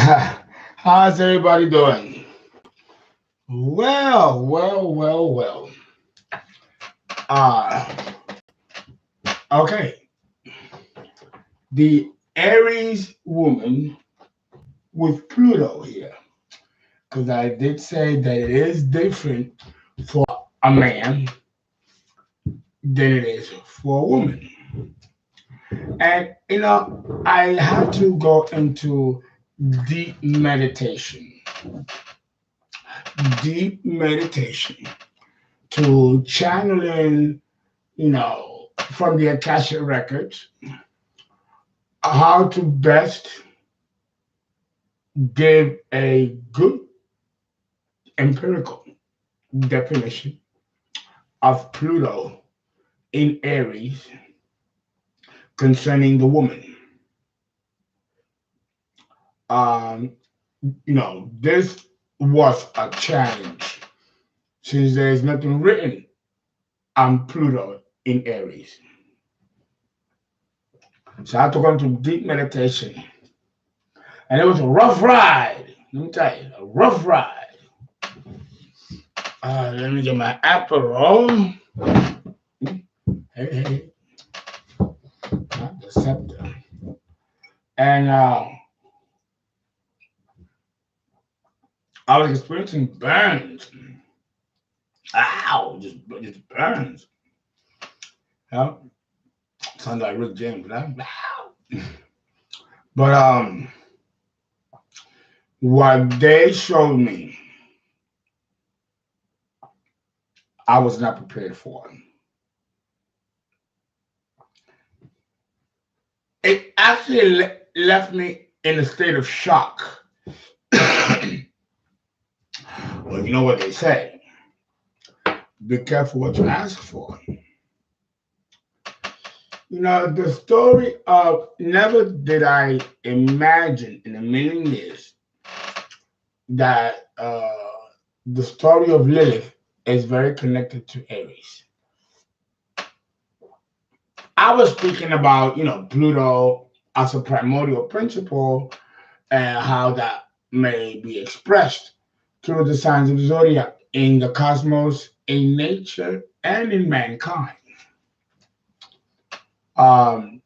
How's everybody doing? Well. Uh, okay. The Aries woman with Pluto here. Because I did say that it is different for a man than it is for a woman. And, I had to go into deep meditation. Deep meditation to channel in, from the Akashic records, how to best give a good empirical definition of Pluto in Aries concerning the woman. Um, this was a challenge since there is nothing written on Pluto in Aries. So I had to go into deep meditation. And it was a rough ride. Let me tell you, a rough ride. Let me get my Aperol. Hey, not the scepter. And I was experiencing burns. Ow, just burns. Yeah, sounds like Rick James, right? Ow. But what they showed me, I was not prepared for. It actually left me in a state of shock. Well, you know what they say. Be careful what you ask for. The story of never did I imagine in a million years that the story of Lilith is very connected to Aries. I was speaking about, Pluto as a primordial principle and how that may be expressed through the signs of the zodiac in the cosmos, in nature, and in mankind. Um,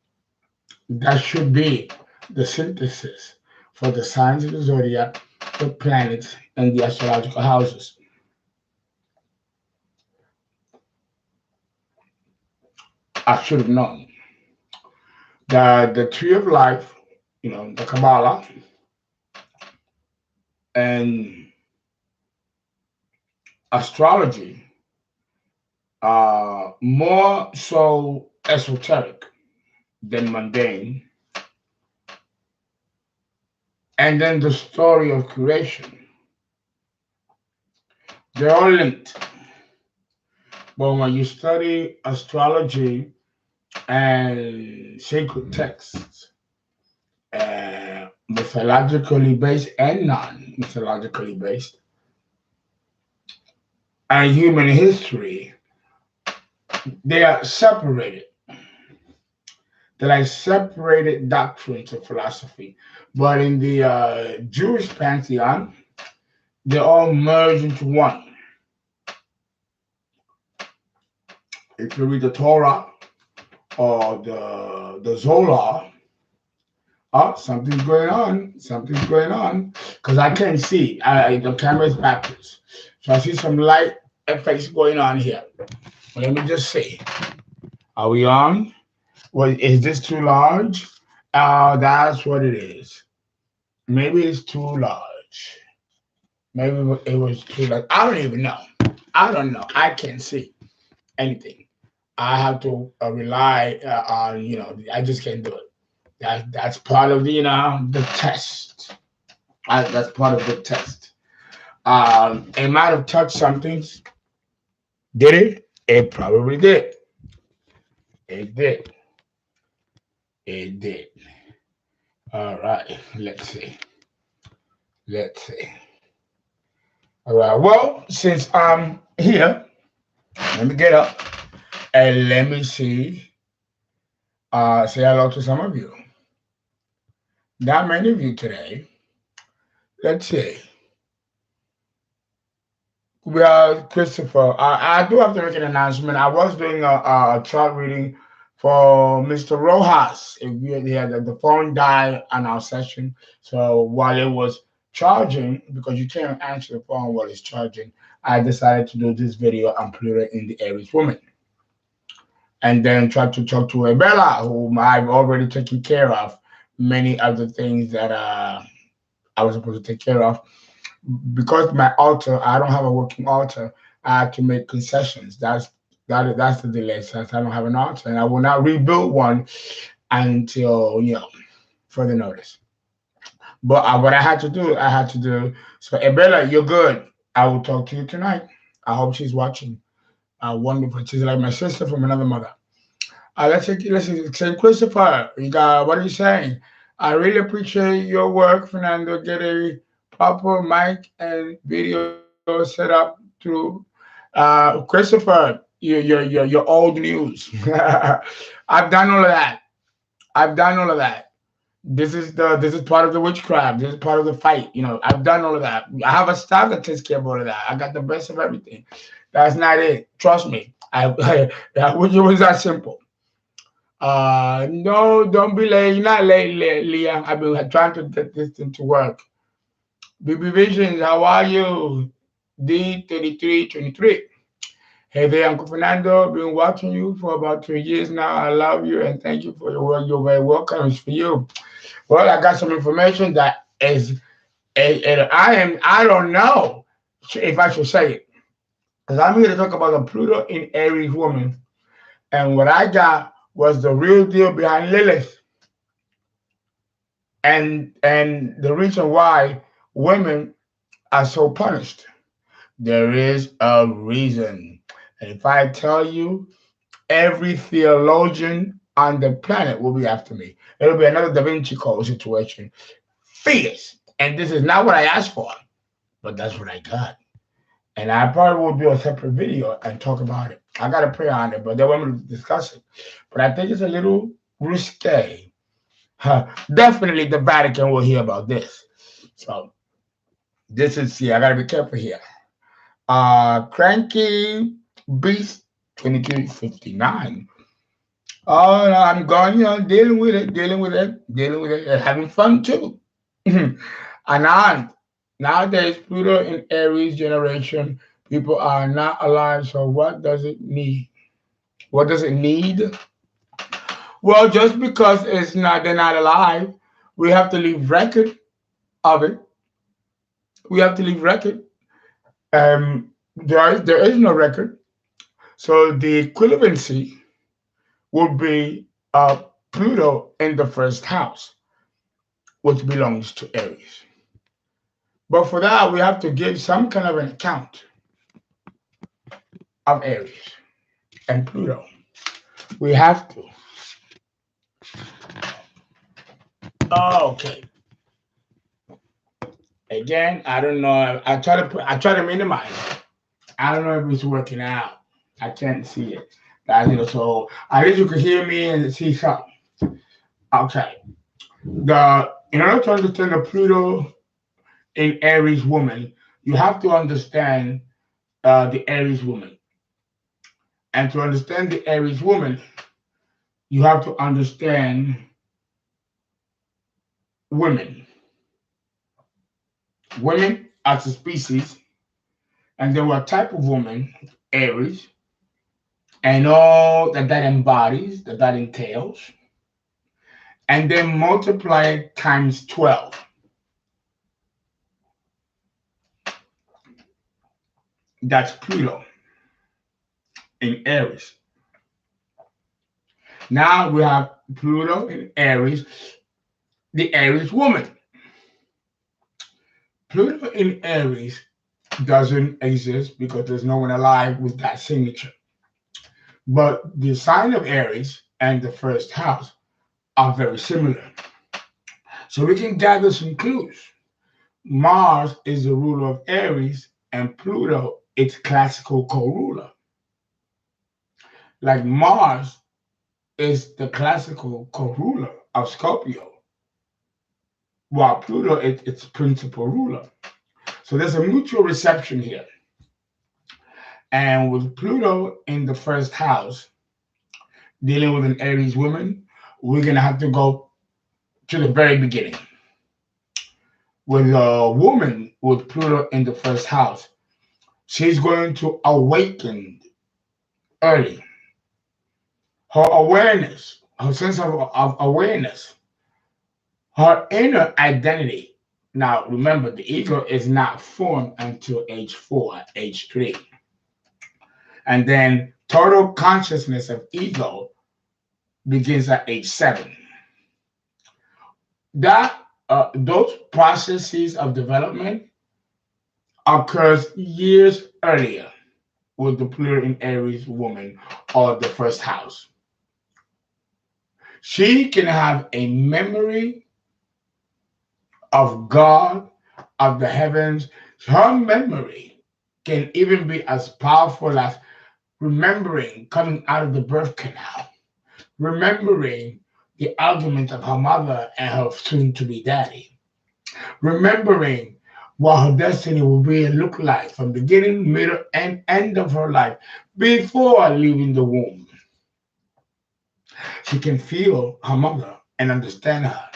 that should be the synthesis for the signs of the zodiac, the planets, and the astrological houses. I should have known that the tree of life, the Kabbalah, and astrology are more so esoteric than mundane. And then the story of creation. They're all linked. But when you study astrology and sacred texts, mythologically based and non-mythologically based, and human history, they are separated. They're like separated doctrines of philosophy. But in the Jewish pantheon, they all merge into one. If you read the Torah or the Zohar, something's going on. Something's going on. Because I can't see. The camera is backwards. So I see some light effects going on here. Let me just see. Are we on? Well, is this too large? That's what it is. Maybe it's too large. Maybe it was too large. I don't even know. I don't know. I can't see anything. I have to rely on, I just can't do it. That's part of the test. That's part of the test. It might have touched some things. Did it? It probably did. It did. It did. All right. Let's see. Let's see. All right. Well, since I'm here, let me get up and let me see. Say hello to some of you. Not many of you today. let's see. We are Christopher. I do have to make an announcement. I was doing a chart reading for Mr. Rojas. He had the phone died on our session, so while it was charging, because you can't answer the phone while it's charging, I decided to do this video on Pluto in the Aries Woman, and then try to talk to Abella, whom I've already taken care of many of the things that I was supposed to take care of. Because my altar, I don't have a working altar. I have to make concessions. That's the delay, since I don't have an altar, and I will not rebuild one until further notice. But what I had to do, I had to do. So, Abella, you're good. I will talk to you tonight. I hope she's watching. Wonderful. She's like my sister from another mother. Let's say, Christopher, you got, what are you saying? I really appreciate your work, Fernando. Get a proper mic and video set up through Christopher. Your old news. I've done all of that. I've done all of that. This is part of the witchcraft. This is part of the fight. I've done all of that. I have a staff that takes care of all of that. I got the best of everything. That's not it. Trust me. It was that simple. No, don't be late. You're not late, Leah. I've been trying to get this thing to work. BB Visions, how are you? D3323. Hey there, Uncle Fernando. Been watching you for about 2 years now. I love you and thank you for your work. You're very welcome. It's for you. Well, I got some information that is, I don't know if I should say it, because I'm here to talk about the Pluto in Aries woman. And what I got was the real deal behind Lilith, and the reason why women are so punished. There is a reason. And if I tell you, every theologian on the planet will be after me. It'll be another Da Vinci Code situation. Fierce. And this is not what I asked for, but that's what I got. And I probably will do a separate video and talk about it. I got a prayer on it, but they want me to discuss it. But I think it's a little risque. Definitely the Vatican will hear about this. So this is, I gotta be careful here. Cranky Beast 2259. Oh, no, I'm going, dealing with it, and having fun too. Anand, nowadays, Pluto in Aries generation, people are not alive. So what does it need? What does it need? Well, just because they're not alive, we have to leave record of it. We have to leave record. There is no record. So the equivalency would be Pluto in the first house, which belongs to Aries. But for that, we have to give some kind of an account of Aries and Pluto. We have to. Okay. Again, I don't know. I try to minimize it. I don't know if it's working out. I can't see it. So at least you can hear me and see something. Okay. In order to understand the Pluto in Aries woman, you have to understand the Aries woman. And to understand the Aries woman, you have to understand women. Women as a species, and then what type of woman, Aries, and all that embodies, that entails, and then multiply it times 12. That's Pluto in Aries. Now we have Pluto in Aries, the Aries woman. Pluto in Aries doesn't exist because there's no one alive with that signature. But the sign of Aries and the first house are very similar. So we can gather some clues. Mars is the ruler of Aries, and Pluto its classical co-ruler. Like Mars is the classical co-ruler of Scorpio. while Pluto is its principal ruler. So there's a mutual reception here. And with Pluto in the first house, dealing with an Aries woman, we're going to have to go to the very beginning. With a woman with Pluto in the first house, she's going to awaken early. Her awareness, her sense of awareness, her inner identity. Now, remember, the ego is not formed until age 4, age 3. And then total consciousness of ego begins at age 7. Those processes of development occurs years earlier with the Pluto in Aries woman or the first house. She can have a memory of God, of the heavens. Her memory can even be as powerful as remembering coming out of the birth canal, remembering the argument of her mother and her soon-to-be daddy, remembering what her destiny will be and look like from beginning, middle, and end of her life before leaving the womb. She can feel her mother and understand her.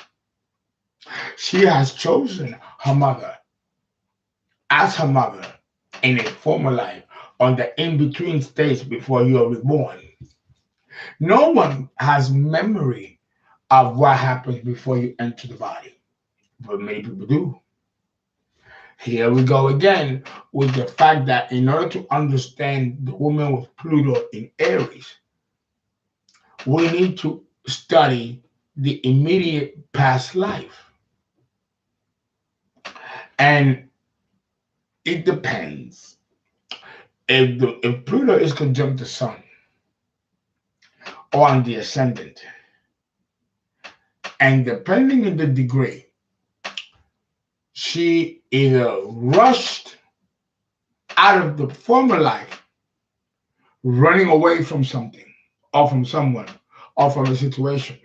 She has chosen her mother as her mother in a former life on the in-between stage before you are reborn. No one has memory of what happens before you enter the body, but many people do. Here we go again with the fact that in order to understand the woman with Pluto in Aries, we need to study the immediate past life. And it depends. If Pluto is conjunct the Sun or on the Ascendant, and depending on the degree, she either rushed out of the former life, running away from something, or from someone, or from a situation.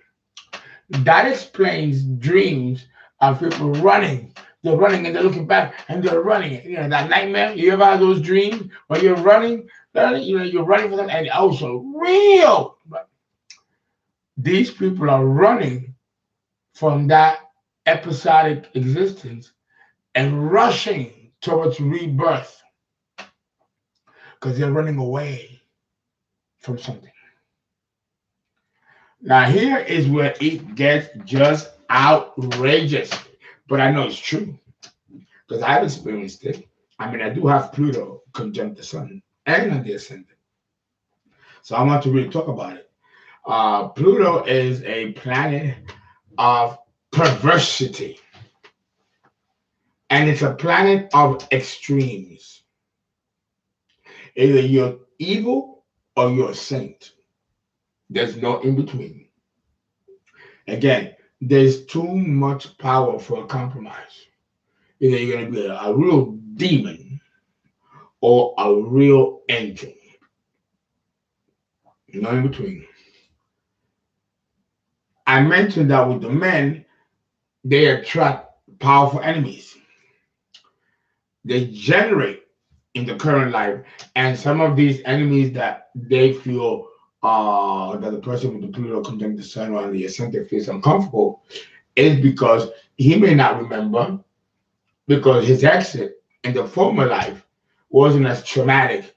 That explains dreams of people running. They're running and they're looking back and they're running. You know, that nightmare, you ever have those dreams where you're running, you're running for them, and also real. But these people are running from that episodic existence and rushing towards rebirth because they're running away from something. Now, here is where it gets just outrageous, but I know it's true because I've experienced it. I mean, I do have Pluto conjunct the Sun and on the Ascendant, so I want to really talk about it. Pluto is a planet of perversity, and it's a planet of extremes. Either you're evil or you're a saint. There's no in between. Again, there's too much power for a compromise. Either you're going to be a real demon or a real angel. No in between. I mentioned that with the men, they attract powerful enemies. They generate in the current life, and some of these enemies that they feel that the person with the Pluto conjunct the Sun or the Ascendant feels uncomfortable is because he may not remember, because his exit in the former life wasn't as traumatic,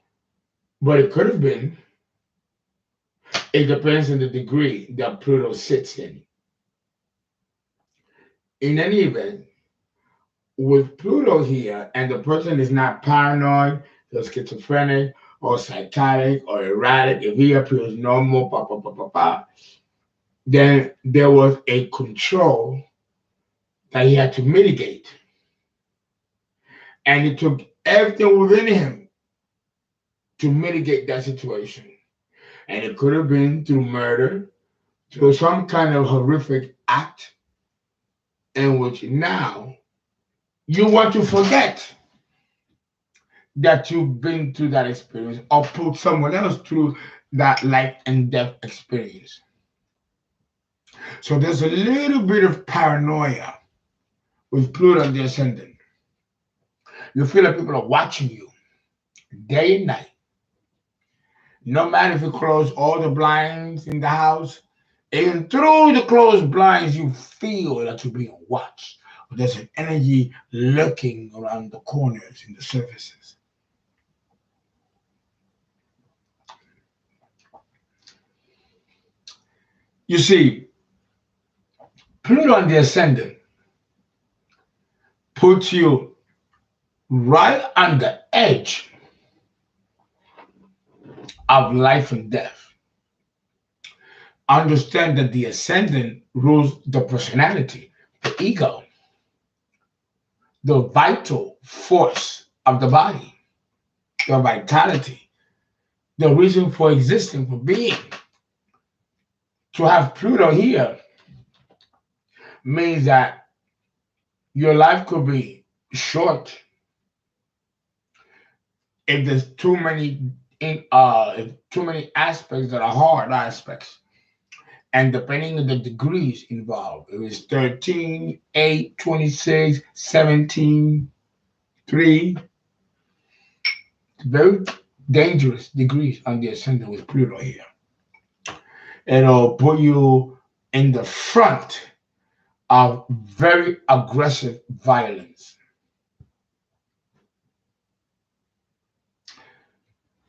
but it could have been. It depends on the degree that Pluto sits in. In any event, with Pluto here, and the person is not paranoid, or schizophrenic, or psychotic, or erratic, if he appears normal, then there was a control that he had to mitigate. And it took everything within him to mitigate that situation. And it could have been through murder, through some kind of horrific act in which now you want to forget that you've been through that experience or put someone else through that life and death experience. So there's a little bit of paranoia with Pluto and the Ascendant. You feel like people are watching you day and night. No matter if you close all the blinds in the house, even through the closed blinds, you feel that you're being watched. There's an energy lurking around the corners and the surfaces. You see, Pluto and the Ascendant puts you right on the edge of life and death. Understand that the Ascendant rules the personality, the ego, the vital force of the body, the vitality, the reason for existing, for being. To have Pluto here means that your life could be short if there's too many aspects that are hard aspects. And depending on the degrees involved, it was 13, 8, 26, 17, 3. Very dangerous degrees on the Ascendant with Pluto here. It'll put you in the front of very aggressive violence.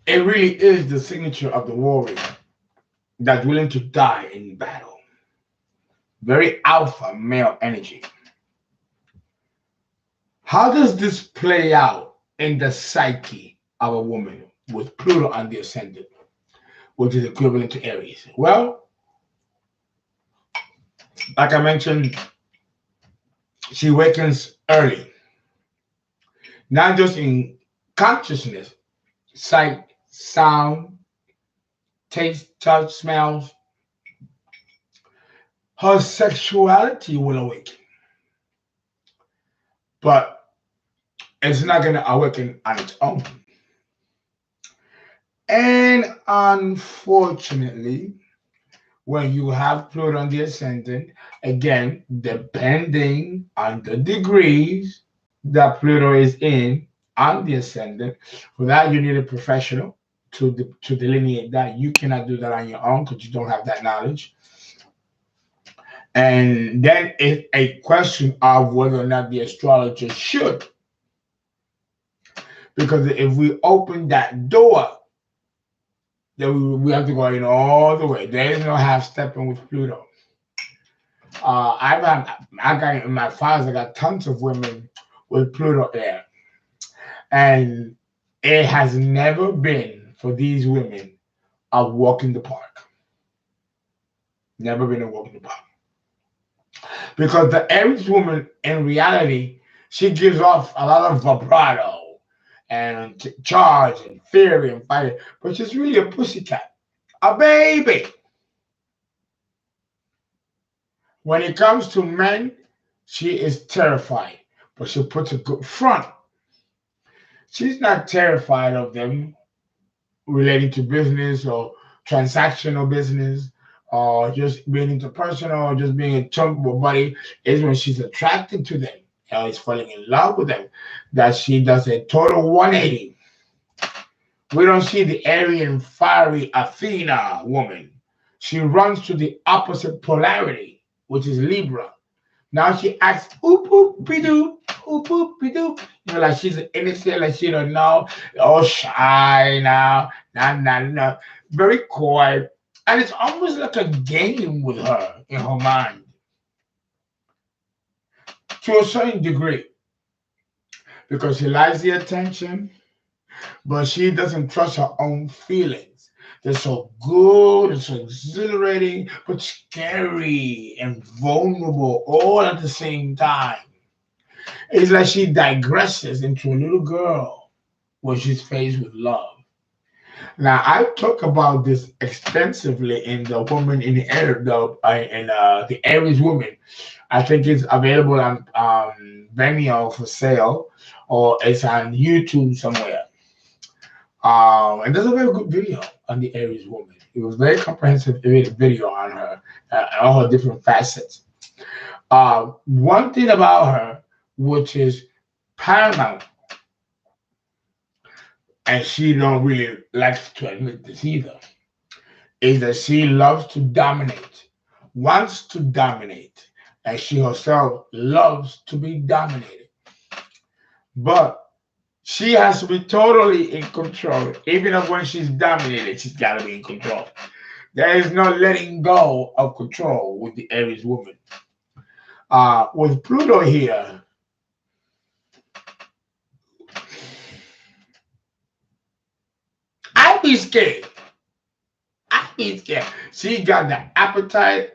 It really is the signature of the warrior that's willing to die in battle. Very alpha male energy. How does this play out in the psyche of a woman with Pluto on the Ascendant, which is equivalent to Aries? Well, like I mentioned, she awakens early, not just in consciousness, sight, sound, taste, touch, smells. Her sexuality will awaken, but it's not going to awaken on its own. And unfortunately, when you have Pluto on the Ascendant, again, depending on the degrees that Pluto is in on the Ascendant, for that you need a professional to delineate that. You cannot do that on your own because you don't have that knowledge. And then it's a question of whether or not the astrologer should. Because if we open that door, then we have to go in all the way. There is no half stepping with Pluto. I got in my files, I got tons of women with Pluto there. And it has never been for these women a walk in the park. Never been a walk in the park. Because the Aries woman, in reality, she gives off a lot of vibrato and charge and fury and fire, but she's really a pussycat, a baby. When it comes to men, she is terrified, but she puts a good front. She's not terrified of them relating to business or transactional business or just being interpersonal or just being a chunk of buddy. Is when she's attracted to them or is falling in love with them that she does a total 180. We don't see the Aryan fiery Athena woman. She runs to the opposite polarity, which is Libra. Now she acts oop oop be-doo, oop oop be-doo. You know, like she's an innocent, like she don't know, all shy now, nah. Very coy. And it's almost like a game with her in her mind. To a certain degree. Because she likes the attention, but she doesn't trust her own feelings. They're so good and so exhilarating, but scary and vulnerable all at the same time. It's like she digresses into a little girl when she's faced with love. Now, I talk about this extensively in the woman in the air, the Aries Woman. I think it's available on VIMEO for sale, or it's on YouTube somewhere. And there's a very good video on the Aries Woman. It was very comprehensive video on her, all her different facets. One thing about her which is paramount, and she don't really like to admit this either, is that she loves to dominate, wants to dominate, and she herself loves to be dominated. But she has to be totally in control. Even if when she's dominated, she's got to be in control. There is no letting go of control with the Aries woman. With Pluto here, I'd be scared. I'd be scared. She got the appetite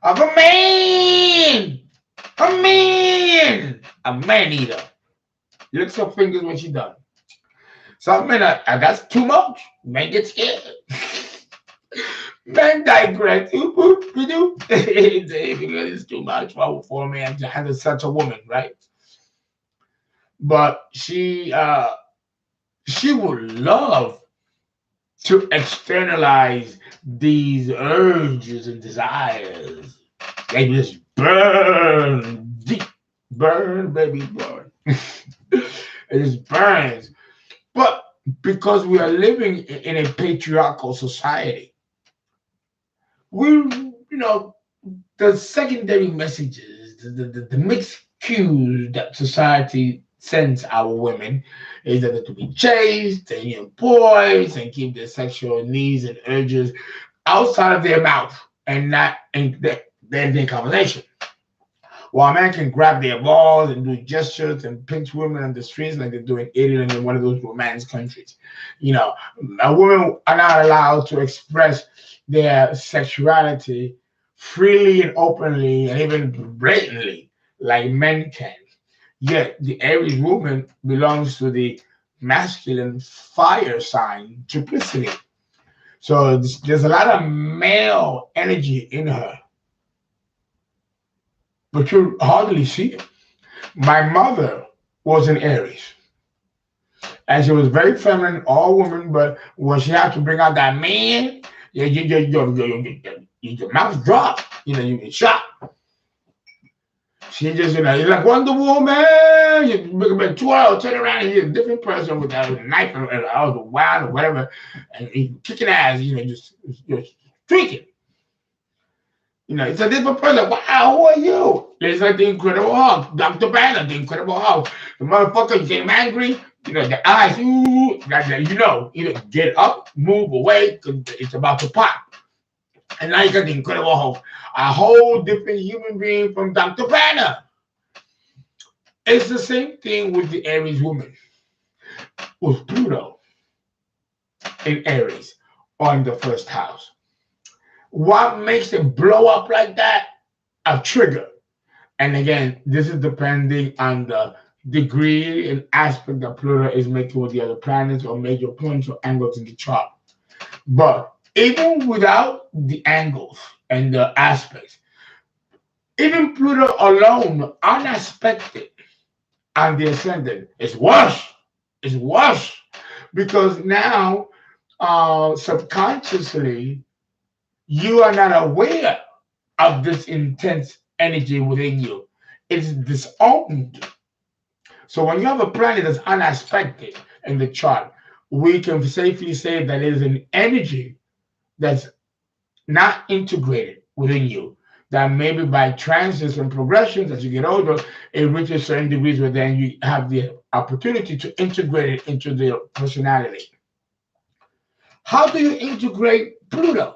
of a man. A man. A man eater. Licks her fingers when she done. Some men that's too much. Men get scared. Men digress. It's too much for a man to handle such a woman, right? But she would love to externalize these urges and desires. They just burn deep. Burn, baby, burn. It just burns. But because we are living in a patriarchal society, the secondary messages, the mixed cues that society sends our women is that they're to be chaste and poised and keep their sexual needs and urges outside of their mouth and not in their conversation. While men can grab their balls and do gestures and pinch women on the streets like they do in Italy and in one of those romance countries. A women are not allowed to express their sexuality freely and openly and even blatantly like men can. Yet the Aries woman belongs to the masculine fire sign, triplicity. So there's a lot of male energy in her, but you hardly see it. My mother was an Aries, and she was very feminine, all woman, but when she had to bring out that man, your mouth dropped, you get shot. She just, it's like Wonder Woman. You twirl, turn around, and you're a different person with a knife or a wine or whatever, and you kicking ass, just you're streaking. It's a different person. Wow, who are you? It's like the Incredible Hulk, Dr. Banner, the Incredible Hulk. The motherfucker getting angry, the eyes, get up, move away, because it's about to pop. And now you got the Incredible Hulk, a whole different human being from Dr. Banner. It's the same thing with the Aries woman, with Pluto in Aries on the first house. What makes it blow up like that? A trigger. And again, this is depending on the degree and aspect that Pluto is making with the other planets or major points or angles in the chart. But even without the angles and the aspects, even Pluto alone, unaspected on the ascendant, is worse. It's worse because now subconsciously you are not aware of this intense energy within you. It's disowned. So when you have a planet that's unaspected in the chart, we can safely say that it is an energy that's not integrated within you. That maybe by transits and progressions as you get older, it reaches certain degrees where then you have the opportunity to integrate it into their personality. How do you integrate Pluto?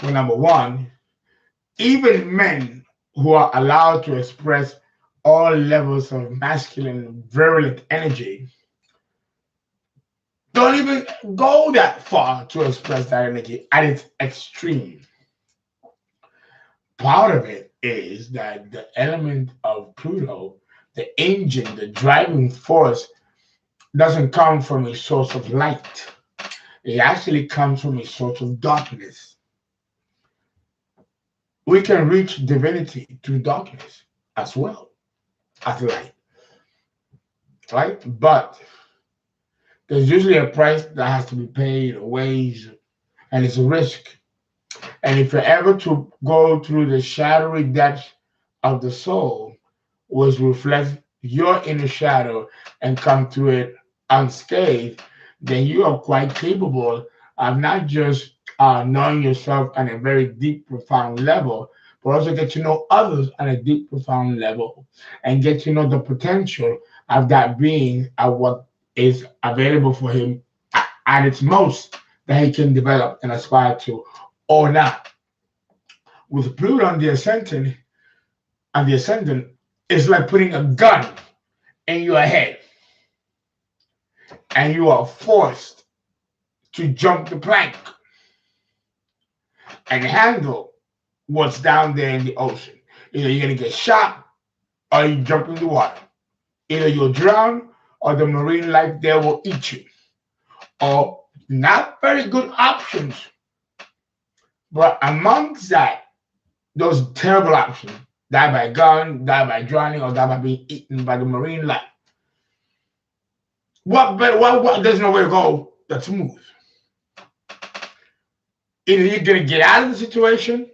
Well, number one, even men who are allowed to express all levels of masculine virulent energy don't even go that far to express that energy at its extreme. Part of it is that the element of Pluto, the engine, the driving force, doesn't come from a source of light. It actually comes from a source of darkness. We can reach divinity through darkness as well as light, right? But there's usually a price that has to be paid, a wage, and it's a risk. And if you're ever to go through the shadowy depths of the soul, was reflect your inner shadow and come through it unscathed, then you are quite capable of not just knowing yourself on a very deep, profound level, but also get to know others on a deep, profound level and get to know the potential of that being and what is available for him at its most that he can develop and aspire to or not. With Pluto on the ascendant, it's like putting a gun in your head and you are forced to jump the plank and handle what's down there in the ocean. Either you're going to get shot or you jump in the water. Either you'll drown or the marine life there will eat you. Or not very good options. But amongst that, those terrible options, die by gun, die by drowning, or die by being eaten by the marine life. There's no way to go that's smooth. Either you're going to get out of the situation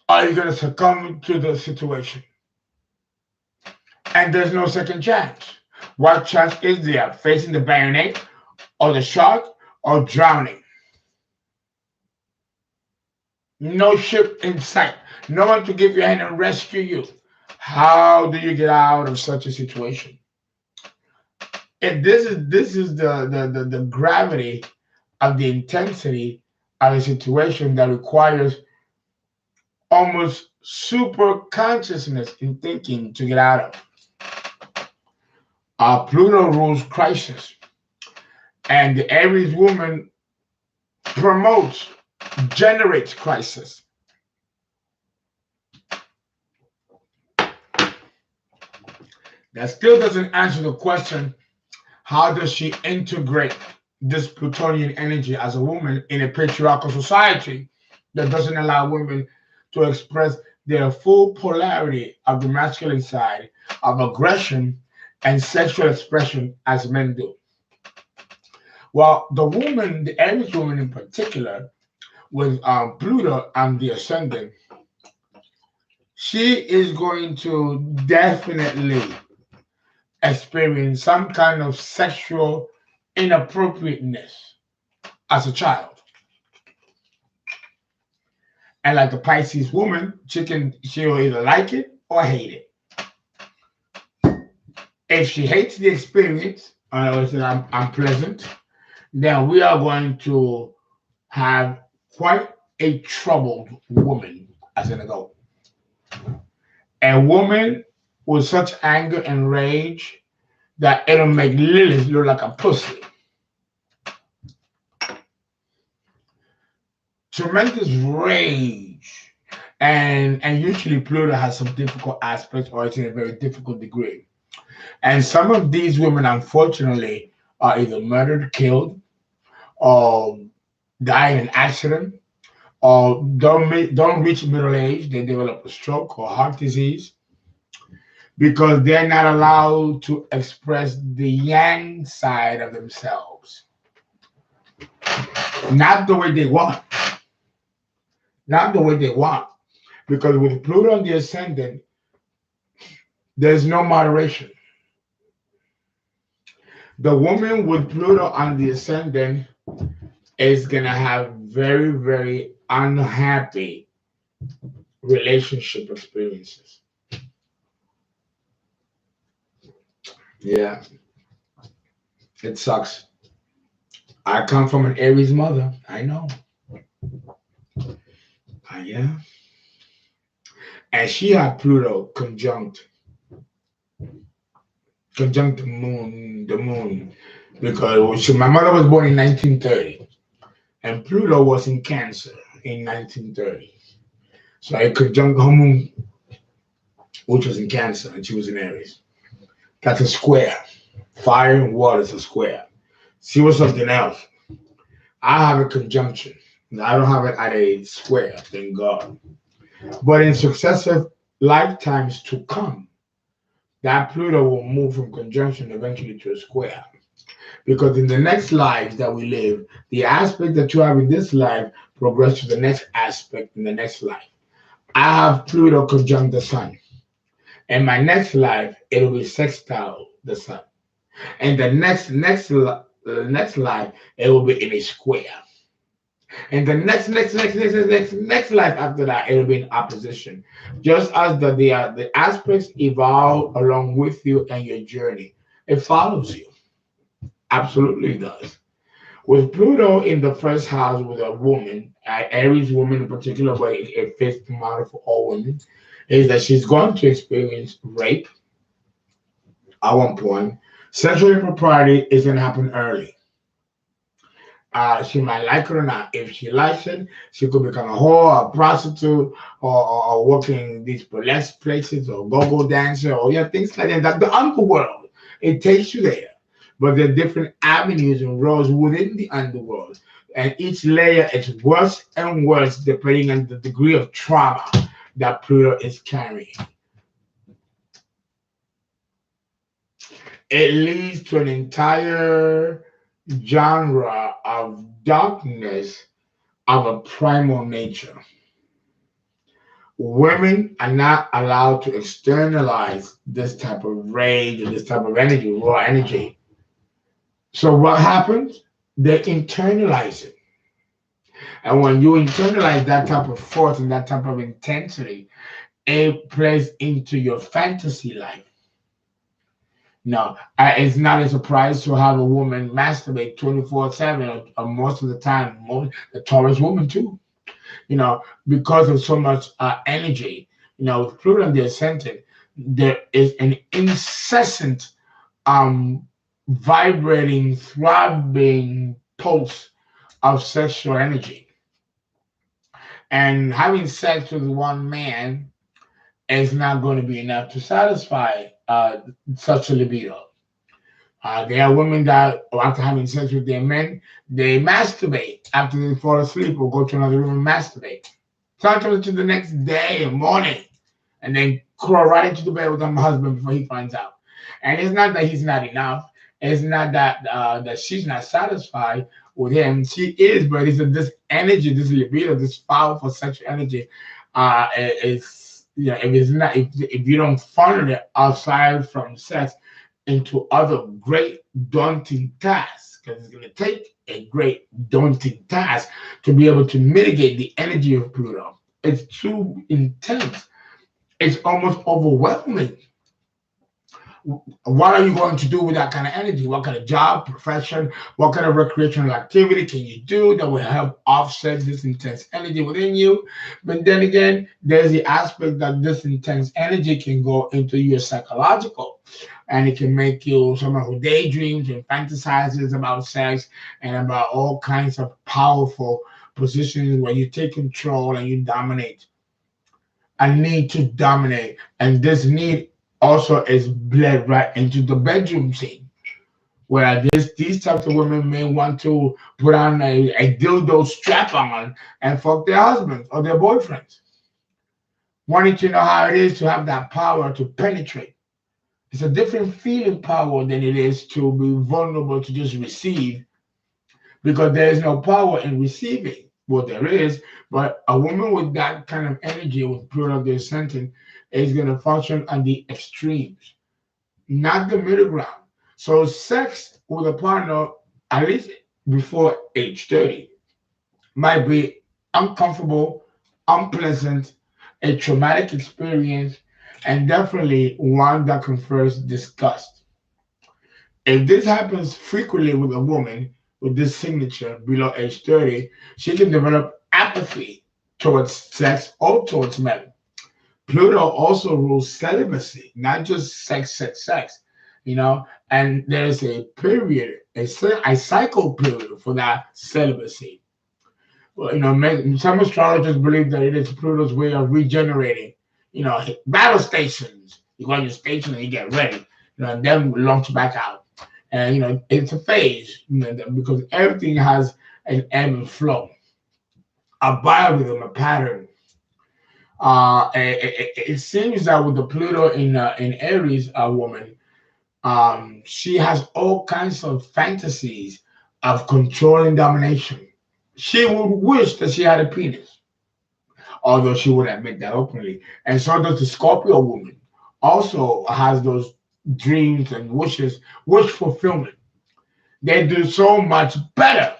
or you're going to succumb to the situation. And there's no second chance. What chance is there? Facing the bayonet or the shark or drowning? No ship in sight. No one to give you a hand and rescue you. How do you get out of such a situation? And this is the gravity of the intensity of a situation that requires almost super consciousness in thinking to get out of. Pluto rules crisis, and the Aries woman generates crisis. That still doesn't answer the question, how does she integrate this Plutonian energy as a woman in a patriarchal society that doesn't allow women to express their full polarity of the masculine side of aggression and sexual expression as men do? Well, the Aries woman in particular, with Pluto and the Ascendant, she is going to definitely experience some kind of sexual inappropriateness as a child. And like a Pisces woman, she'll either like it or hate it. If she hates the experience, I'm unpleasant, then we are going to have quite a troubled woman as an adult. A woman with such anger and rage that it'll make Lilith look like a pussy. Tremendous rage. And usually Pluto has some difficult aspects, or it's in a very difficult degree. And some of these women, unfortunately, are either murdered, killed, or die in an accident, or don't reach middle age. They develop a stroke or heart disease because they're not allowed to express the yang side of themselves. Not the way they want. Not the way they want. Because with Pluto on the Ascendant, there's no moderation. The woman with Pluto on the Ascendant is going to have very, very unhappy relationship experiences. Yeah, it sucks. I come from an Aries mother. I know. Yeah. And she had Pluto conjunct the moon, because my mother was born in 1930, and Pluto was in Cancer in 1930. So I conjunct her moon, which was in Cancer, and she was in Aries. That's a square. Fire and water is a square. She was something else. I have a conjunction. I don't have it at a square, thank God. But in successive lifetimes to come, that Pluto will move from conjunction eventually to a square. Because in the next life that we live, the aspect that you have in this life progress to the next aspect in the next life. I have Pluto conjunct the sun. In my next life, it'll be sextile the sun. And the next life, it will be in a square. And the next life after that, it'll be in opposition. Just as the aspects evolve along with you and your journey, it follows you. Absolutely does. With Pluto in the first house with a woman, Aries woman in particular, but it fits the model for all women, is that she's going to experience rape at one point. Sexual impropriety is going to happen early. She might like it or not. If she likes it, she could become a whore, a prostitute, or working in these burlesque places, or go-go dancer, or yeah, things like that. That's the underworld. It takes you there. But there are different avenues and roads within the underworld. And each layer is worse and worse depending on the degree of trauma that Pluto is carrying. It leads to an entire genre of darkness of a primal nature. Women are not allowed to externalize this type of rage or this type of energy, raw energy. So what happens? They internalize it. And when you internalize that type of force and that type of intensity, it plays into your fantasy life. No, it's not a surprise to have a woman masturbate 24/7 or most of the time, the Taurus woman too, because of so much energy. With Pluto and the Ascendant, there is an incessant vibrating, throbbing pulse of sexual energy. And having sex with one man is not going to be enough to satisfy such a libido. There are women that, after having sex with their men, they masturbate after they fall asleep or go to another room and masturbate. Sometimes to the next day or morning, and then crawl right into the bed with her husband before he finds out. And it's not that he's not enough. It's not that that she's not satisfied with him. She is, but it's this energy, this libido, this powerful sexual energy. Is if you don't funnel it outside from sex into other great daunting tasks, because it's going to take a great daunting task to be able to mitigate the energy of Pluto. It's too intense. It's almost overwhelming. What are you going to do with that kind of energy? What kind of job, profession, what kind of recreational activity can you do that will help offset this intense energy within you? But then again, there's the aspect that this intense energy can go into your psychological, and it can make you someone who daydreams and fantasizes about sex and about all kinds of powerful positions where you take control and you dominate. A need to dominate, and this need also is bled right into the bedroom scene, where these types of women may want to put on a dildo strap on and fuck their husbands or their boyfriends, wanting to know how it is to have that power to penetrate. It's a different feeling power than it is to be vulnerable to just receive, because there is no power in receiving. Well, there is, but a woman with that kind of energy, with Pluto the Ascendant, is going to function on the extremes, not the middle ground. So sex with a partner, at least before age 30, might be uncomfortable, unpleasant, a traumatic experience, and definitely one that confers disgust. If this happens frequently with a woman with this signature below age 30, she can develop apathy towards sex or towards men. Pluto also rules celibacy, not just sex, and there's a period, a cycle period for that celibacy. Well, some astrologers believe that it is Pluto's way of regenerating. Battle stations. You go on your station and you get ready, and then launch back out. And it's a phase, because everything has an ebb and flow, a biorhythm, a pattern. It seems that with the Pluto in Aries, woman, she has all kinds of fantasies of control and domination. She would wish that she had a penis, although she would admit that openly. And so does the Scorpio woman, also has those dreams and wishes, wish fulfillment. They do so much better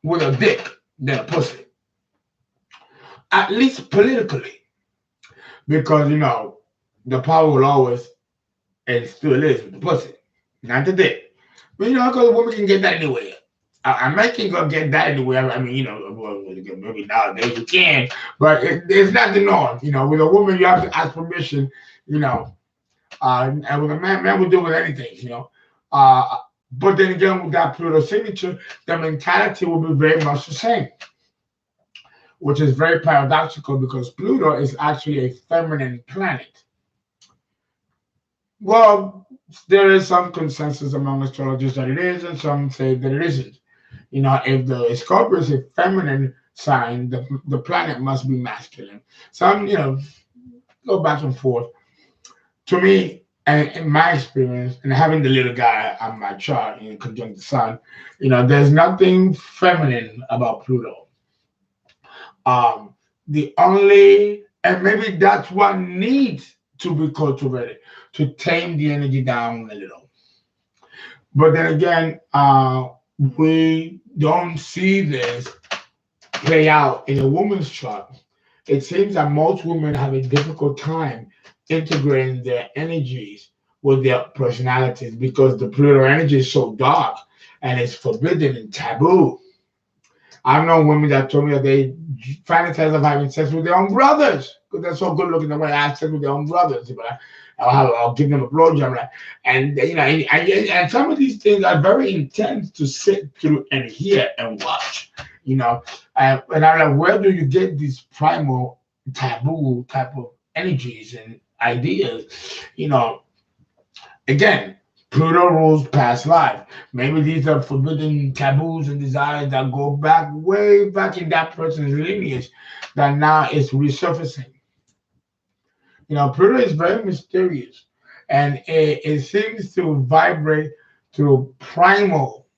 with a dick than a pussy, at least politically, because the power will always and still is with the pussy, not the dick. But because a woman can get that anywhere. A man can go get that anywhere. I mean, well, maybe nowadays you can, but it's not the norm. With a woman, you have to ask permission. And with a man will do with anything. Uh, but then again, with that Pluto signature, the mentality will be very much the same, which is very paradoxical because Pluto is actually a feminine planet. Well, there is some consensus among astrologers that it is, and some say that it isn't. If the Scorpio is a feminine sign, the planet must be masculine. Some, go back and forth. To me, and in my experience, and having the little guy on my chart in conjunct the sun, there's nothing feminine about Pluto. Um, the only, and maybe that's what needs to be cultivated to tame the energy down a little. But then again, we don't see this play out in a woman's chart. It seems that most women have a difficult time integrating their energies with their personalities because the Pluto energy is so dark and it's forbidden and taboo. I've known women that told me that they fantasize of having sex with their own brothers because they're so good looking. They want to have sex with their own brothers. But I'll give them a blowjob, right? And and some of these things are very intense to sit through and hear and watch. And I'm like, where do you get these primal taboo type of energies and ideas? Again, Pluto rules past life. Maybe these are forbidden taboos and desires that go back way back in that person's lineage that now is resurfacing. Pluto is very mysterious and it seems to vibrate through primal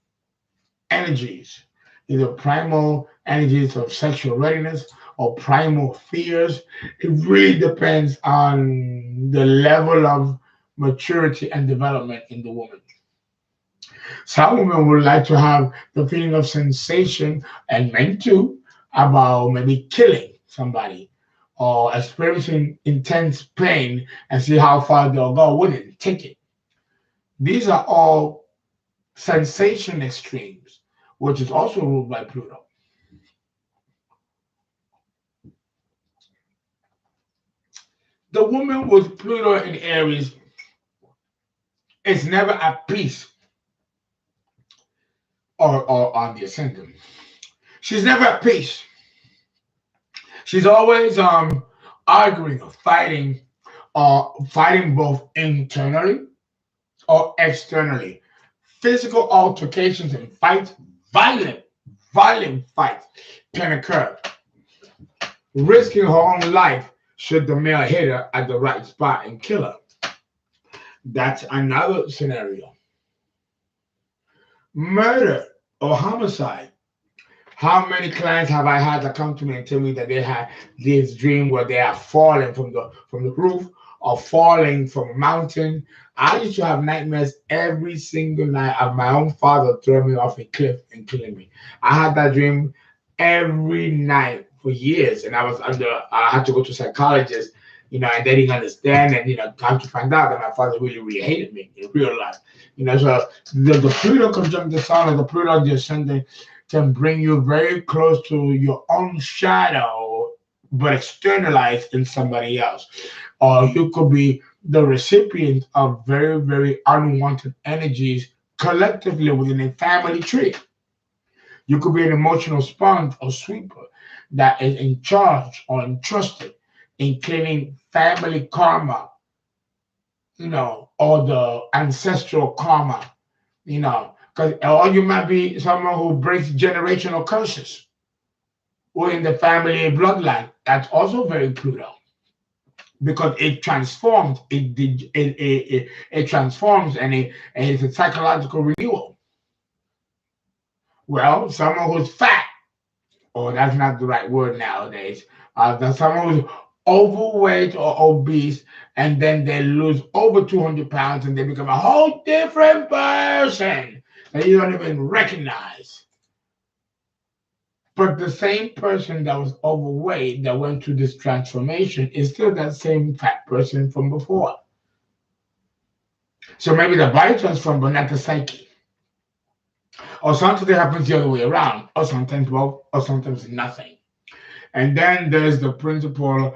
energies, either primal energies of sexual readiness or primal fears. It really depends on the level of maturity and development in the woman. Some women would like to have the feeling of sensation, and men too, about maybe killing somebody or experiencing intense pain and see how far they'll go with it, take it. These are all sensation extremes, which is also ruled by Pluto. The woman with Pluto in Aries is never at peace or on the ascendant. She's never at peace. She's always arguing or fighting both internally or externally. Physical altercations and fights, violent fights can occur, risking her own life should the male hit her at the right spot and kill her. That's another scenario. Murder or homicide. How many clients have I had that come to me and tell me that they had this dream where they are falling from the roof or falling from a mountain? I used to have nightmares every single night of my own father throwing me off a cliff and killing me. I had that dream every night for years, and I had to go to a psychologist, and they didn't understand, and come to find out that my father really, really hated me in real life. So the Pluto conjunct the Sun or the Pluto the Ascendant can bring you very close to your own shadow, but externalized in somebody else. Or you could be the recipient of very, very unwanted energies collectively within a family tree. You could be an emotional sponge or sweeper that is in charge or entrusted in cleaning family karma, or the ancestral karma, or you might be someone who breaks generational curses within the family bloodline. That's also very Pluto because it transforms. It transforms and it's a psychological renewal. Well, someone who's fat, or that's not the right word nowadays. Someone who's overweight or obese, and then they lose over 200 pounds and they become a whole different person that you don't even recognize. But the same person that was overweight that went through this transformation is still that same fat person from before. So maybe the body transformed, but not the psyche. Or sometimes it happens the other way around, or sometimes both, or sometimes nothing. And then there's the principle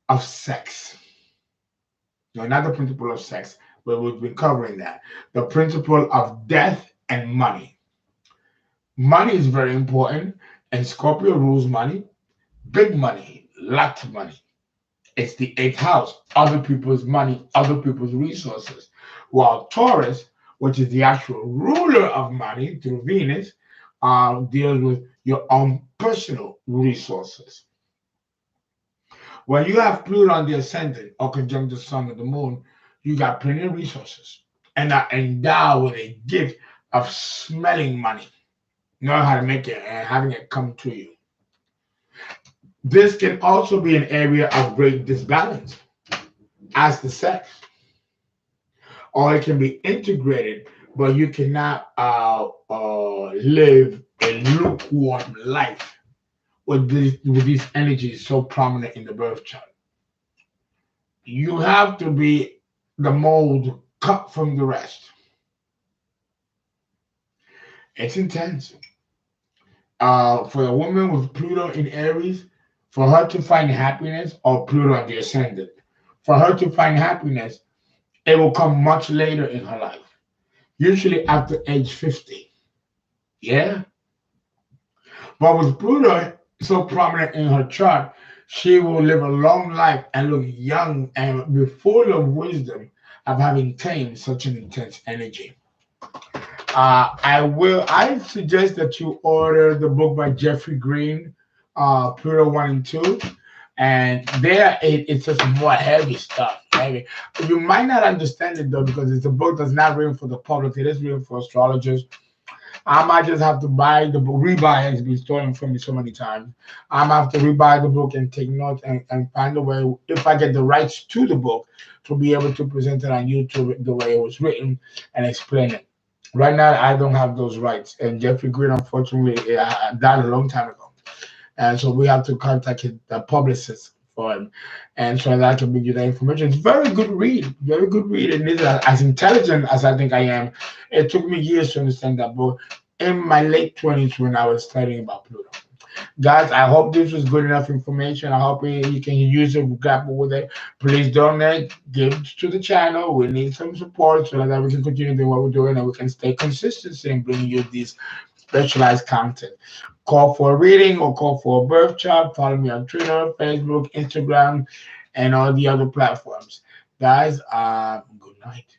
of sex. No, not the principle of sex, but we've been covering that. The principle of death and money. Money is very important, and Scorpio rules money, big money, lots of money. It's the eighth house, other people's money, other people's resources. While Taurus, which is the actual ruler of money through Venus, deals with your own personal resources. When you have Pluto on the ascendant or conjunct the sun or the moon, you got plenty of resources and are endowed with a gift of smelling money, knowing how to make it and having it come to you. This can also be an area of great disbalance as the sex, or it can be integrated, but you cannot live a lukewarm life with these energies so prominent in the birth chart. You have to be the mold cut from the rest. It's intense. For a woman with Pluto in Aries, for her to find happiness, or Pluto on the ascendant, for her to find happiness, it will come much later in her life, usually after age 50. Yeah? But with Pluto so prominent in her chart, she will live a long life and look young and be full of wisdom of having tamed such an intense energy. I suggest that you order the book by Jeffrey Green, Pluto 1 and 2. And there it's just more heavy stuff. Heavy. You might not understand it though, because it's a book that's not written for the public. It is written for astrologers. I might just have to buy the book, rebuy it. It's been stolen from me so many times. I might have to rebuy the book and take notes and find a way, if I get the rights to the book, to be able to present it on YouTube the way it was written and explain it. Right now, I don't have those rights. And Jeffrey Green, unfortunately, died a long time ago. And so we have to contact the publicist for him. And so that I can bring you the information. It's very good read. Very good read. And it's as intelligent as I think I am. It took me years to understand that book in my late 20s when I was studying about Pluto. Guys, I hope this was good enough information. I hope you can use it, grapple with it. Please donate, give to the channel. We need some support so that we can continue doing what we're doing and we can stay consistent in bringing you these specialized content. Call for a reading or call for a birth chart. Follow me on Twitter, Facebook, Instagram, and all the other platforms. Guys, good night.